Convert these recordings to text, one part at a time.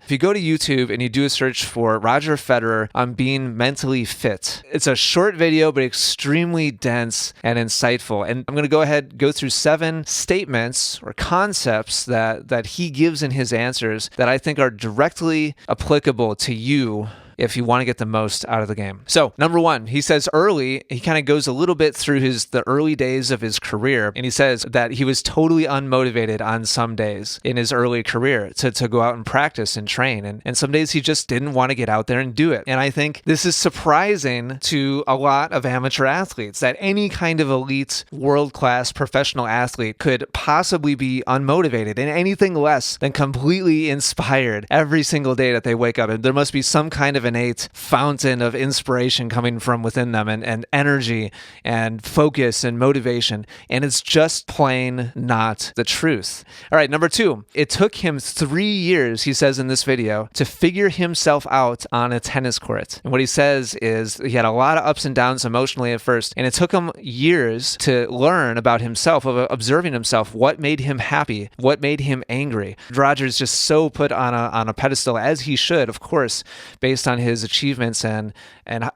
If you go to YouTube and you do a search for Roger Federer on being mentally fit, it's a short video, but extremely dense and insightful. And I'm going to go ahead and go through 7 statements or concepts that he gives in his answers that I think are directly applicable to you if you want to get the most out of the game. So, number 1, he says he kind of goes a little bit through the early days of his career, and he says that he was totally unmotivated on some days in his early career to go out and practice and train. And some days he just didn't want to get out there and do it. And I think this is surprising to a lot of amateur athletes, that any kind of elite, world-class professional athlete could possibly be unmotivated and anything less than completely inspired every single day that they wake up. And there must be some kind of innate fountain of inspiration coming from within them, and energy and focus and motivation. And it's just plain not the truth. All right, number 2, it took him 3 years, he says in this video, to figure himself out on a tennis court. And what he says is he had a lot of ups and downs emotionally at first, and it took him years to learn about himself, of observing himself, what made him happy, what made him angry. Roger's just so put on a pedestal, as he should, of course, based on his achievements and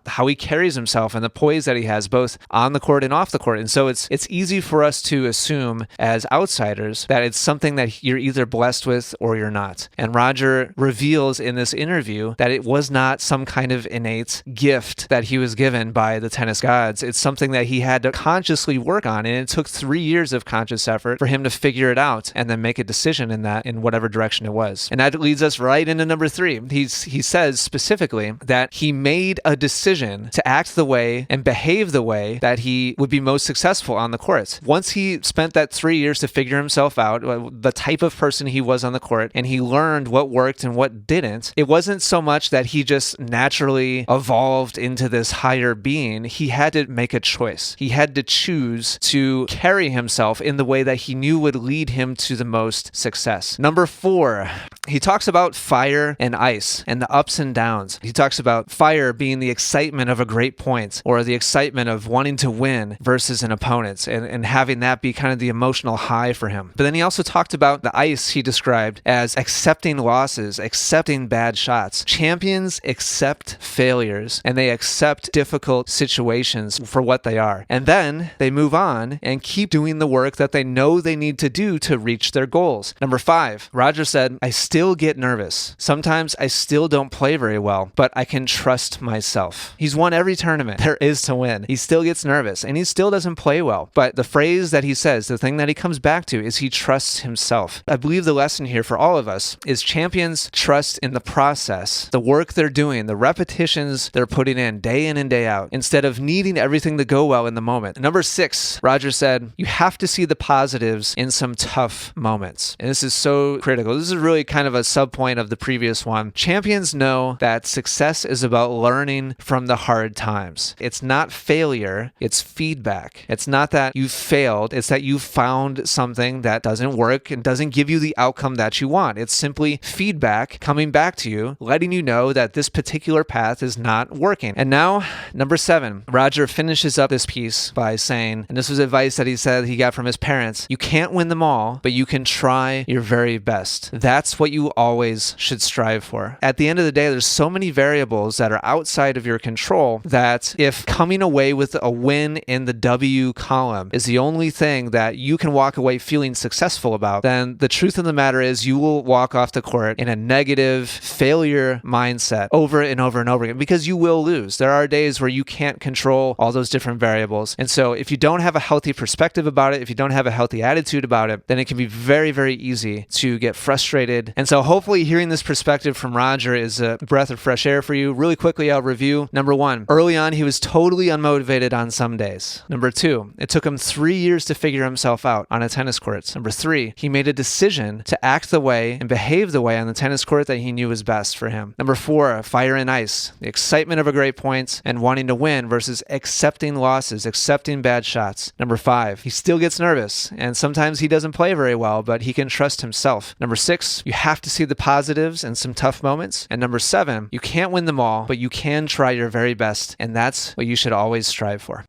how he carries himself and the poise that he has both on the court and off the court. And so it's easy for us to assume as outsiders that it's something that you're either blessed with or you're not. And Roger reveals in this interview that it was not some kind of innate gift that he was given by the tennis gods. It's something that he had to consciously work on, and it took 3 years of conscious effort for him to figure it out and then make a decision in whatever direction it was. And that leads us right into number 3. He says specifically that he made a decision to act the way and behave the way that he would be most successful on the court. Once he spent that 3 years to figure himself out, the type of person he was on the court, and he learned what worked and what didn't, it wasn't so much that he just naturally evolved into this higher being. He had to make a choice. He had to choose to carry himself in the way that he knew would lead him to the most success. Number 4, he talks about fire and ice and the ups and downs. He talks about fire being the excitement of a great point, or the excitement of wanting to win versus an opponent, and having that be kind of the emotional high for him. But then he also talked about the ice, he described as accepting losses, accepting bad shots. Champions accept failures, and they accept difficult situations for what they are. And then they move on and keep doing the work that they know they need to do to reach their goals. Number 5, Roger said, I still get nervous. Sometimes I still don't play very well, but I can trust myself. He's won every tournament there is to win. He still gets nervous, and he still doesn't play well. But the phrase that he says, the thing that he comes back to, is he trusts himself. I believe the lesson here for all of us is champions trust in the process, the work they're doing, the repetitions they're putting in and day out, instead of needing everything to go well in the moment. Number 6, Roger said, you have to see the positives in some tough moments. And this is so critical. This is really kind of a sub-point of the previous one. Champions know that success is about learning from the hard times. It's not failure, it's feedback. It's not that you failed, it's that you found something that doesn't work and doesn't give you the outcome that you want. It's simply feedback coming back to you, letting you know that this particular path is not working. And now, number 7, Roger finishes up this piece by saying, and this was advice that he said he got from his parents, you can't win them all, but you can try your very best. That's what you always should strive for. At the end of the day, there's so many variables that are outside of your control that if coming away with a win in the W column is the only thing that you can walk away feeling successful about, then the truth of the matter is you will walk off the court in a negative failure mindset over and over and over again, because you will lose. There are days where you can't control all those different variables. And so if you don't have a healthy perspective about it, if you don't have a healthy attitude about it, then it can be very, very easy to get frustrated. And so hopefully hearing this perspective from Roger is a breath of fresh air for you. Really quickly, I'll review. Number 1, early on, he was totally unmotivated on some days. Number 2, it took him 3 years to figure himself out on a tennis court. Number 3, he made a decision to act the way and behave the way on the tennis court that he knew was best for him. Number 4, fire and ice, the excitement of a great point and wanting to win versus accepting losses, accepting bad shots. Number 5, he still gets nervous, and sometimes he doesn't play very well, but he can trust himself. Number 6, you have to see the positives in some tough moments. And number 7, you can't win them all, but you can try your very best, and that's what you should always strive for.